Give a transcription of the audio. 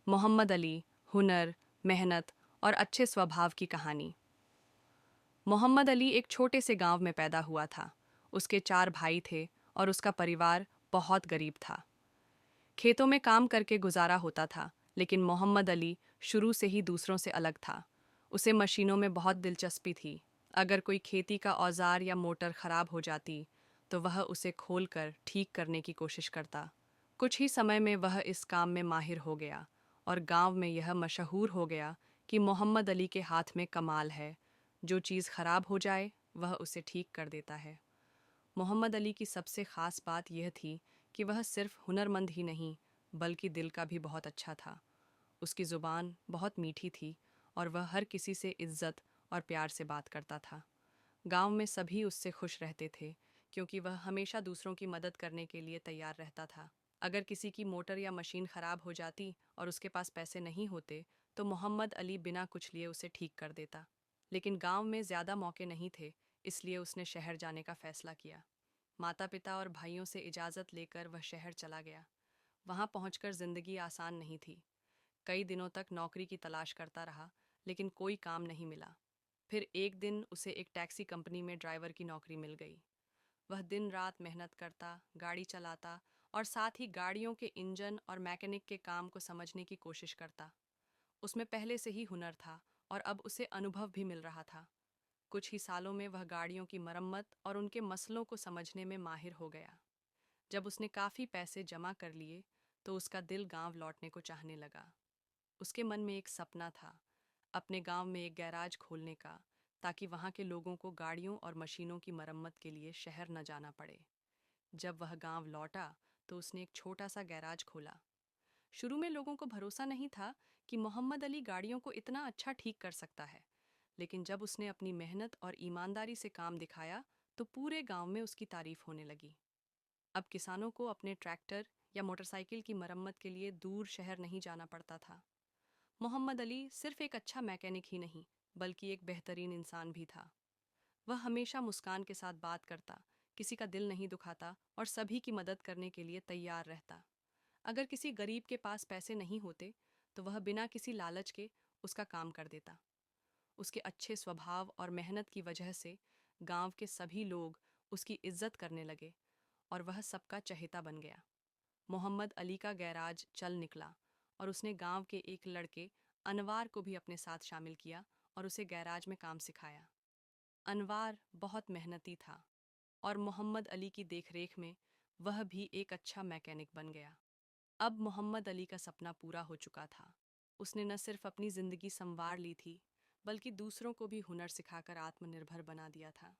मोहम्मद अली, हुनर, मेहनत और अच्छे स्वभाव की कहानी। मोहम्मद अली एक छोटे से गांव में पैदा हुआ था। उसके 4 भाई थे और उसका परिवार बहुत गरीब था। खेतों में काम करके गुजारा होता था, लेकिन मोहम्मद अली शुरू से ही दूसरों से अलग था। उसे मशीनों में बहुत दिलचस्पी थी। अगर कोई खेती का औजार या मोटर खराब हो जाती, तो वह उसे खोलकर ठीक करने की कोशिश करता। कुछ ही समय में वह इस काम में माहिर हो गया और गांव में यह मशहूर हो गया कि मोहम्मद अली के हाथ में कमाल है। जो चीज़ खराब हो जाए, वह उसे ठीक कर देता है। मोहम्मद अली की सबसे ख़ास बात यह थी कि वह सिर्फ हुनरमंद ही नहीं, बल्कि दिल का भी बहुत अच्छा था। उसकी ज़ुबान बहुत मीठी थी और वह हर किसी से इज्जत और प्यार से बात करता था। गांव में सभी उससे खुश रहते थे, क्योंकि वह हमेशा दूसरों की मदद करने के लिए तैयार रहता था। अगर किसी की मोटर या मशीन ख़राब हो जाती और उसके पास पैसे नहीं होते, तो मोहम्मद अली बिना कुछ लिए उसे ठीक कर देता। लेकिन गांव में ज़्यादा मौके नहीं थे, इसलिए उसने शहर जाने का फ़ैसला किया। माता पिता और भाइयों से इजाज़त लेकर वह शहर चला गया। वहाँ पहुंचकर ज़िंदगी आसान नहीं थी। कई दिनों तक नौकरी की तलाश करता रहा, लेकिन कोई काम नहीं मिला। फिर एक दिन उसे एक टैक्सी कंपनी में ड्राइवर की नौकरी मिल गई। वह दिन रात मेहनत करता, गाड़ी चलाता और साथ ही गाड़ियों के इंजन और मैकेनिक के काम को समझने की कोशिश करता। उसमें पहले से ही हुनर था और अब उसे अनुभव भी मिल रहा था। कुछ ही सालों में वह गाड़ियों की मरम्मत और उनके मसलों को समझने में माहिर हो गया। जब उसने काफ़ी पैसे जमा कर लिए, तो उसका दिल गांव लौटने को चाहने लगा। उसके मन में एक सपना था, अपने गांव में एक गैराज खोलने का, ताकि वहां के लोगों को गाड़ियों और मशीनों की मरम्मत के लिए शहर न जाना पड़े। जब वह गांव लौटा, तो उसने एक छोटा सा गैराज खोला। शुरू में लोगों को भरोसा नहीं था कि मोहम्मद अली गाड़ियों को इतना अच्छा ठीक कर सकता है, लेकिन जब उसने अपनी मेहनत और ईमानदारी से काम दिखाया, तो पूरे गांव में उसकी तारीफ होने लगी। अब किसानों को अपने ट्रैक्टर या मोटरसाइकिल की मरम्मत के लिए दूर शहर नहीं जाना पड़ता था। मोहम्मद अली सिर्फ एक अच्छा मैकेनिक ही नहीं, बल्कि एक बेहतरीन इंसान भी था। वह हमेशा मुस्कान के साथ बात करता, किसी का दिल नहीं दुखाता और सभी की मदद करने के लिए तैयार रहता। अगर किसी गरीब के पास पैसे नहीं होते, तो वह बिना किसी लालच के उसका काम कर देता। उसके अच्छे स्वभाव और मेहनत की वजह से गांव के सभी लोग उसकी इज्जत करने लगे और वह सबका चहेता बन गया। मोहम्मद अली का गैराज चल निकला और उसने गांव के एक लड़के अनवार को भी अपने साथ शामिल किया और उसे गैराज में काम सिखाया। अनवार बहुत मेहनती था और मोहम्मद अली की देखरेख में वह भी एक अच्छा मैकेनिक बन गया। अब मोहम्मद अली का सपना पूरा हो चुका था। उसने न सिर्फ अपनी जिंदगी संवार ली थी, बल्कि दूसरों को भी हुनर सिखाकर आत्मनिर्भर बना दिया था।